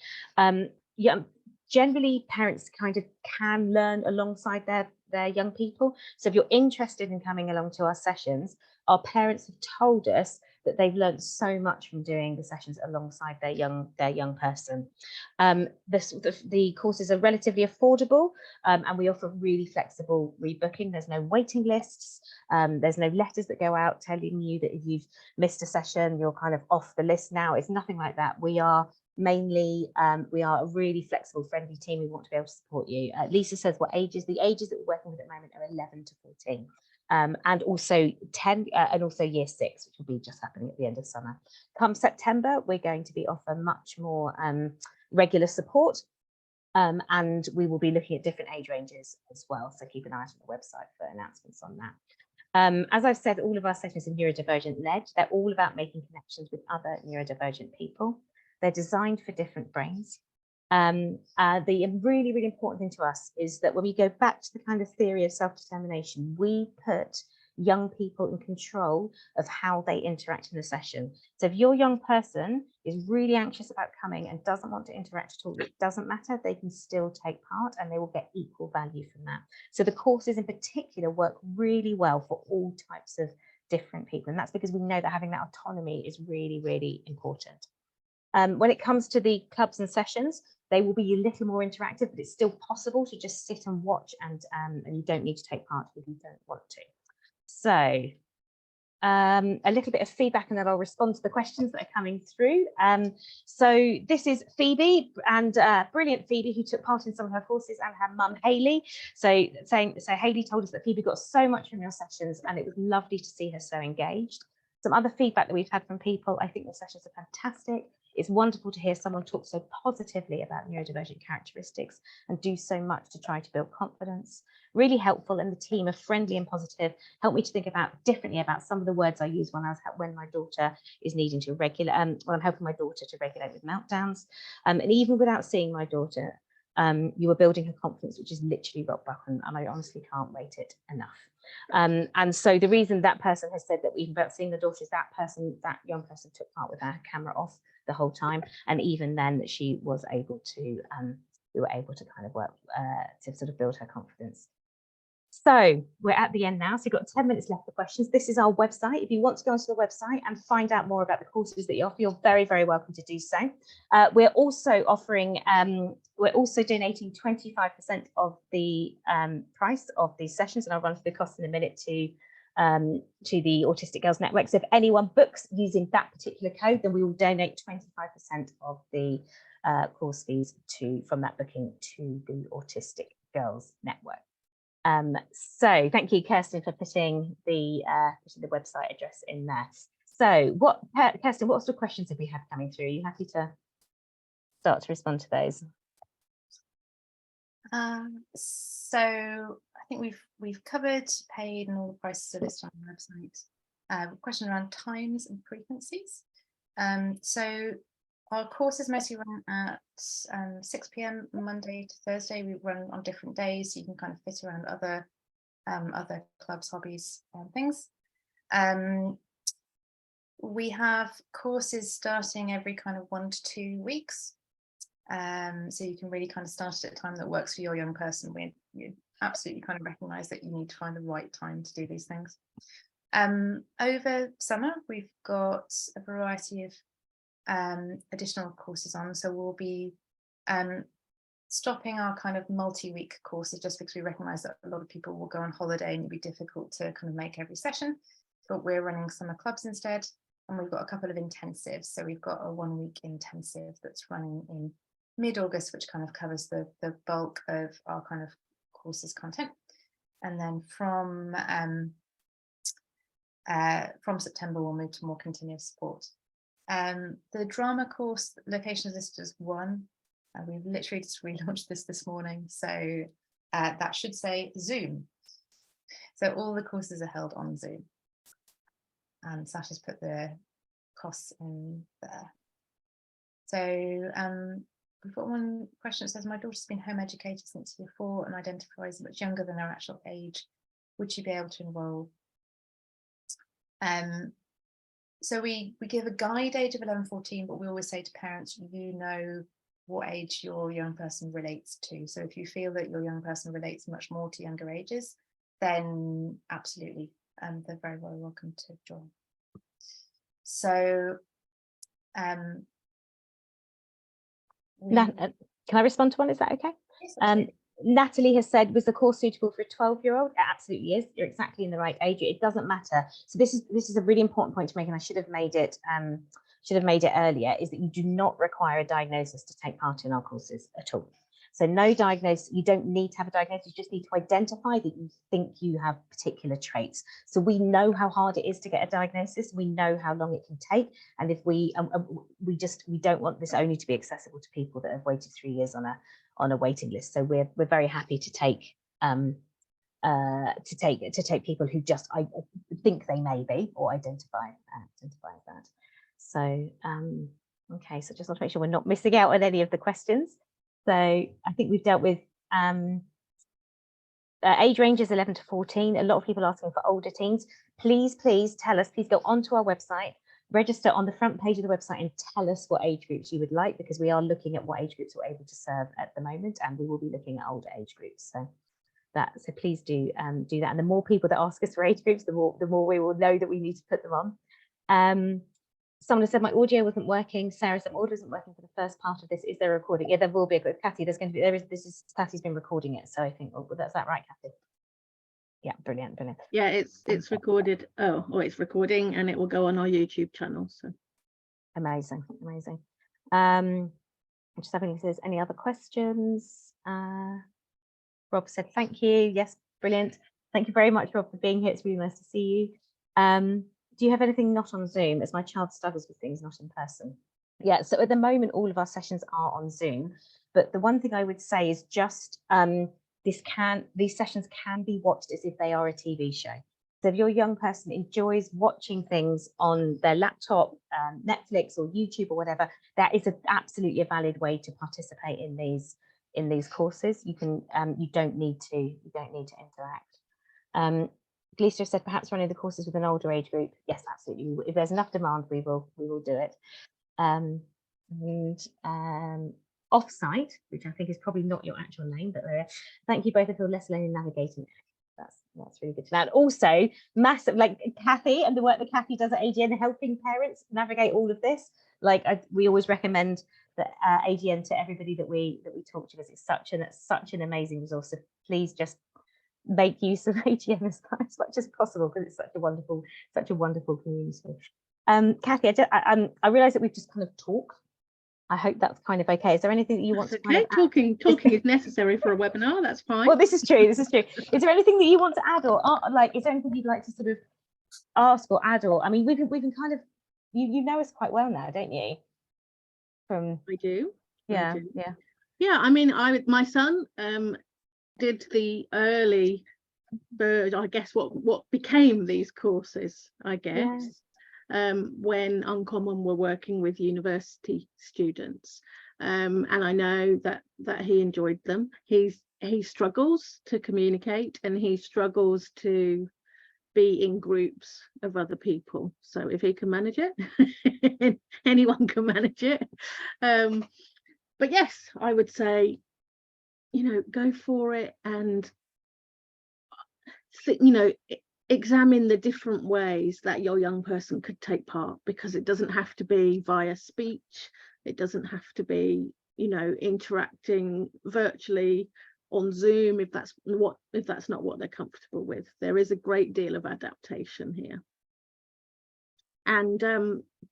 S1: Generally, parents kind of can learn alongside their young people. So if you're interested in coming along to our sessions, our parents have told us that they've learned so much from doing the sessions alongside their young person. The courses are relatively affordable, and we offer really flexible rebooking. There's no waiting lists. There's no letters that go out telling you that if you've missed a session, you're kind of off the list now. It's nothing like that. We are a really flexible, friendly team. We want to be able to support you. Lisa says the ages that we're working with at the moment are 11 to 14. and also 10 and also year 6, which will be just happening at the end of summer. Come September, we're going to be offering much more regular support, and we will be looking at different age ranges as well. So keep an eye out on the website for announcements on that. As I've said, all of our sessions are neurodivergent led. They're all about making connections with other neurodivergent people. They're designed for different brains. The really, really important thing to us is that when we go back to the kind of theory of self-determination, we put young people in control of how they interact in the session. So if your young person is really anxious about coming and doesn't want to interact at all, it doesn't matter, they can still take part and they will get equal value from that. So the courses in particular work really well for all types of different people, and that's because we know that having that autonomy is really, really important. When it comes to the clubs and sessions, they will be a little more interactive, but it's still possible to just sit and watch, and you don't need to take part if you don't want to. So a little bit of feedback, and then I'll respond to the questions that are coming through. So this is Phoebe, and brilliant Phoebe, who took part in some of her courses, and her mum Hayley. So Hayley told us that Phoebe got so much from your sessions, and it was lovely to see her so engaged. Some other feedback that we've had from people: I think your sessions are fantastic. It's wonderful to hear someone talk so positively about neurodivergent characteristics and do so much to try to build confidence. Really helpful, and the team are friendly and positive. Help me to think differently about some of the words I use when my daughter is needing to regulate, when I'm helping my daughter to regulate with meltdowns. And even without seeing my daughter, you are building her confidence, which is literally rock bottom, and I honestly can't rate it enough. And so the reason that person has said that even without seeing the daughter is that young person took part with her camera off the whole time, and even then she was able to we were able to kind of work to sort of build her confidence. So we're at the end now, so you've got 10 minutes left for questions. This is our website. If you want to go onto the website and find out more about the courses that you offer, you're very, very welcome to do so. We're also offering, we're also donating 25% of the price of these sessions, and I'll run through the cost in a minute to the Autistic Girls Network. So if anyone books using that particular code, then we will donate 25% of the course fees from that booking to the Autistic Girls Network. So thank you, Kirsten, for putting the website address in there. So Kirsten, what sort of questions have we had coming through? Are you happy to start to respond to those?
S3: So I think we've covered paid and all the prices are listed on the website. Question around times and frequencies. So our courses mostly run at 6 p.m. Monday to Thursday. We run on different days, so you can kind of fit around other clubs, hobbies, and things. We have courses starting every kind of 1 to 2 weeks. So you can really kind of start at a time that works for your young person. You absolutely kind of recognise that you need to find the right time to do these things. Over summer, we've got a variety of additional courses on, so we'll be stopping our kind of multi-week courses just because we recognise that a lot of people will go on holiday and it'll be difficult to kind of make every session, but we're running summer clubs instead, and we've got a couple of intensives. So we've got a 1-week intensive that's running in mid-August, which kind of covers the bulk of our kind of courses content, and then from September we'll move to more continuous support. The drama course location is listed as 1. We've literally just relaunched this morning, so that should say Zoom. So all the courses are held on Zoom, and Sasha's put the costs in there. So we've got one question that says, my daughter's been home educated since year 4 and identifies much younger than her actual age. Would she be able to enrol? So we give a guide age of 11-14, but we always say to parents, you know what age your young person relates to. So if you feel that your young person relates much more to younger ages, then absolutely, they're very, very welcome to join. So
S1: can I respond to one? Is that okay?
S3: Yes,
S1: Natalie has said, was the course suitable for a 12-year-old? It absolutely is. You're exactly in the right age. It doesn't matter. So this is a really important point to make, and I should have made it earlier, is that you do not require a diagnosis to take part in our courses at all. So no diagnosis, you don't need to have a diagnosis, you just need to identify that you think you have particular traits. So we know how hard it is to get a diagnosis, we know how long it can take, and if we don't want this only to be accessible to people that have waited 3 years on a waiting list. So we're very happy to take people who just I think they may be or identify as that. So okay, so just want to make sure we're not missing out on any of the questions. So I think we've dealt with age ranges 11 to 14. A lot of people asking for older teens. Please tell us, please go onto our website, register on the front page of the website and tell us what age groups you would like, because we are looking at what age groups we're able to serve at the moment, and we will be looking at older age groups. So please do that. And the more people that ask us for age groups, the more we will know that we need to put them on. Someone has said my audio wasn't working. Sarah said my audio isn't working for the first part of this. Is there a recording? Yeah, there will be. Kathy, Kathy's been recording it. So I think, that's that right, Kathy? Yeah, brilliant.
S6: Yeah, it's recorded. Oh, it's recording, and it will go on our YouTube channel. So
S1: amazing. I'm just having, says any other questions? Rob said thank you. Yes, brilliant. Thank you very much, Rob, for being here. It's really nice to see you. Do you have anything not on Zoom, as my child struggles with things not in person? Yeah, so at the moment, all of our sessions are on Zoom. But the one thing I would say is just these sessions can be watched as if they are a TV show. So if your young person enjoys watching things on their laptop, Netflix or YouTube or whatever, that is absolutely a valid way to participate in these courses. You don't need to interact. Gleester said perhaps running the courses with an older age group. Yes, absolutely. If there's enough demand, we will do it. And Offsite, which I think is probably not your actual name, but thank you both for lesson learning navigating. That's really good to know. And also massive, like Kathy and the work that Kathy does at AGN, helping parents navigate all of this. Like we always recommend that AGN to everybody that we talk to, because it's such an amazing resource. So please just make use of AGN as much as possible, because it's such a wonderful community. Kathy, I realize that we've just kind of talked. I hope that's kind of okay. Is there anything that you want to kind of
S6: add? Talking is necessary for a webinar. That's fine.
S1: Well, this is true. Is there anything that you want to add, or like, is there anything you'd like to sort of ask or add? Or I mean, we've been kind of, you know us quite well now, don't you?
S6: I do.
S1: Yeah.
S6: I mean, my son did the early bird, I guess, what became these courses, I guess. When Uncommon were working with university students, and I know that he enjoyed them. He struggles to communicate, and he struggles to be in groups of other people. So if he can manage it, anyone can manage it. But yes, I would say, go for it, and examine the different ways that your young person could take part, because it doesn't have to be via speech, it doesn't have to be interacting virtually on Zoom if that's not what they're comfortable with. There is a great deal of adaptation here. And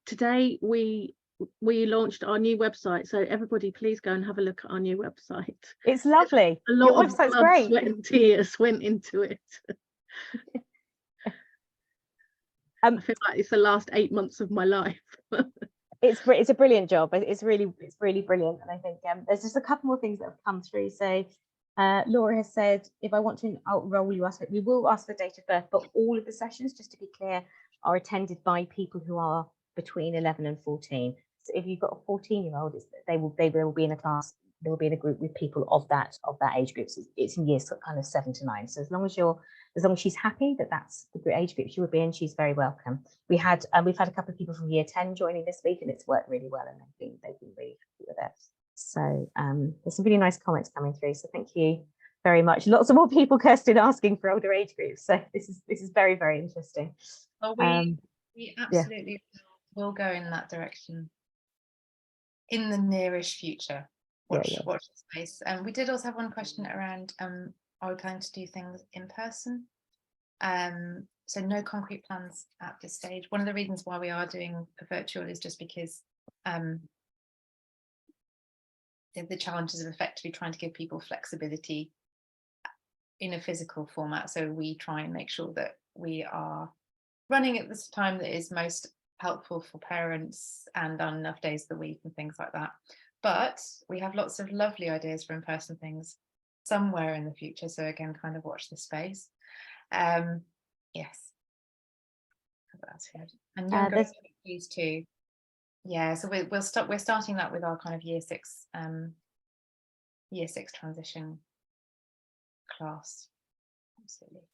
S6: today we launched our new website, so everybody please go and have a look at our new website.
S1: It's lovely.
S6: A lot of blood, sweat and tears went into it. I feel like it's the last 8 months of my life.
S1: It's a brilliant job. It's really brilliant. And I think there's just a couple more things that have come through. So Laura has said, if I want to enroll, we will ask for date of birth, but all of the sessions, just to be clear, are attended by people who are between 11 and 14. So if you've got a 14-year-old, they will be in a class. They will be in a group with people of that age group. So it's in years kind of 7 to 9. So as long as she's happy that that's the age group she would be in, she's very welcome. We've had a couple of people from year 10 joining this week, and it's worked really well, and they've been really happy with it. So there's some really nice comments coming through. So thank you very much. Lots of more people, Kirsten, asking for older age groups. So this is very, very interesting.
S3: Well, we absolutely will go in that direction in the nearish future. Watch the space. And we did also have one question around are we planning to do things in person? So no concrete plans at this stage. One of the reasons why we are doing a virtual is just because the challenges of effectively trying to give people flexibility in a physical format. So we try and make sure that we are running at this time that is most helpful for parents and on enough days of the week and things like that. But we have lots of lovely ideas for in-person things somewhere in the future. So again, kind of watch the space. Yes. That's good. And younger activities too. Yeah, so we're starting that with our kind of year six transition class. Absolutely.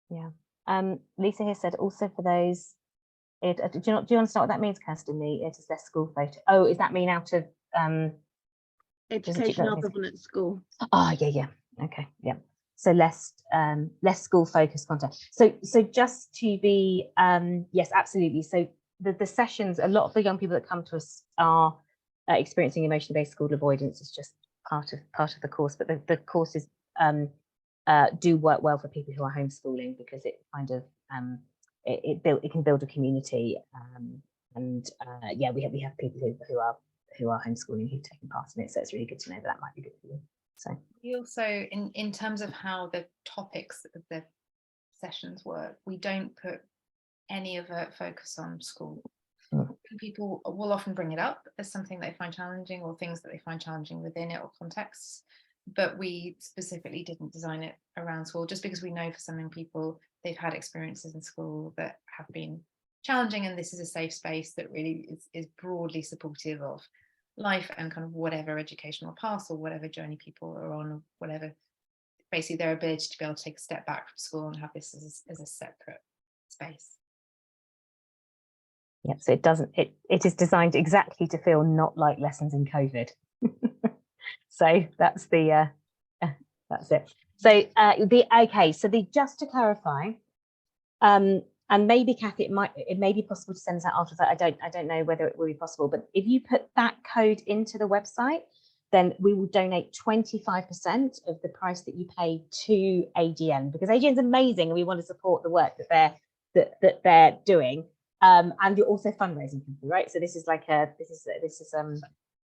S1: Yeah. Lisa here said also for those, do you understand what that means, Kirsten? It is less school photo. Oh, does that mean out of
S6: education other than at school?
S1: Oh, yeah. Okay, yeah. So less school focused content. So just to be yes, absolutely. So the sessions, a lot of the young people that come to us are experiencing emotion-based school avoidance. It's just part of the course, but the courses do work well for people who are homeschooling, because it kind of it can build a community, and yeah, we have people who are homeschooling who've taken part in it, so it's really good to know that might be good for you. So
S3: we also, in terms of how the topics of the sessions work, we don't put any overt focus on school. People will often bring it up as something they find challenging, or things that they find challenging within it, or contexts, but we specifically didn't design it around school, just because we know for some young people they've had experiences in school that have been challenging, and this is a safe space that really is broadly supportive of life and kind of whatever educational path or whatever journey people are on, or whatever, basically their ability to be able to take a step back from school and have this as a separate space.
S1: Yeah, so it is designed exactly to feel not like lessons in COVID. So that's the that's it. So just to clarify, and maybe Kathy, it may be possible to send us out after that. I don't know whether it will be possible, but if you put that code into the website, then we will donate 25% of the price that you pay to AGN, because AGN is amazing and we want to support the work that they're doing. And you're also fundraising, right? So this is like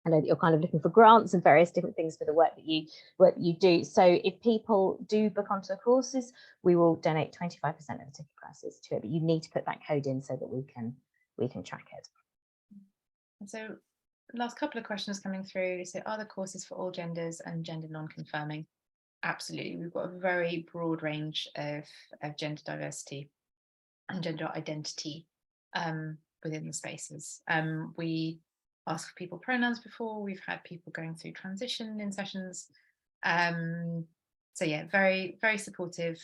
S1: I know that you're kind of looking for grants and various different things for the work that you do. So if people do book onto the courses, we will donate 25% of the ticket prices to it, but you need to put that code in so that we can track it.
S3: And so last couple of questions coming through. So are the courses for all genders and gender non-conforming? Absolutely. We've got a very broad range of gender diversity and gender identity within the spaces. We ask for people pronouns before. We've had people going through transition in sessions. So yeah, very, very supportive,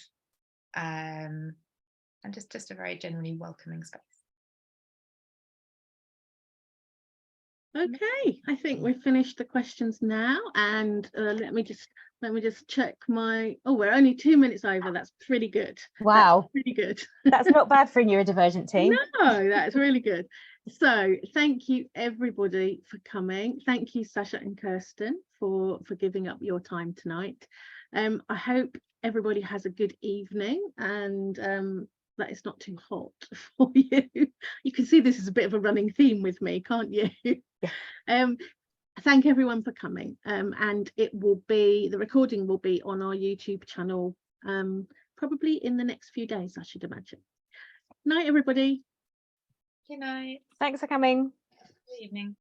S3: and just a very generally welcoming space.
S6: Okay, I think we've finished the questions now, and let me just check my. Oh, we're only 2 minutes over. That's pretty good.
S1: Wow,
S6: that's pretty good.
S1: That's not bad for a neurodivergent team.
S6: No, that's really good. So thank you everybody for coming. Thank you, Sascha and Kirsten, for giving up your time tonight. I hope everybody has a good evening, and that it's not too hot for you. You can see this is a bit of a running theme with me, can't you? Yeah. Thank everyone for coming, and the recording will be on our YouTube channel probably in the next few days, I should imagine. Night everybody.
S3: Good night.
S1: Thanks for coming.
S3: Good evening.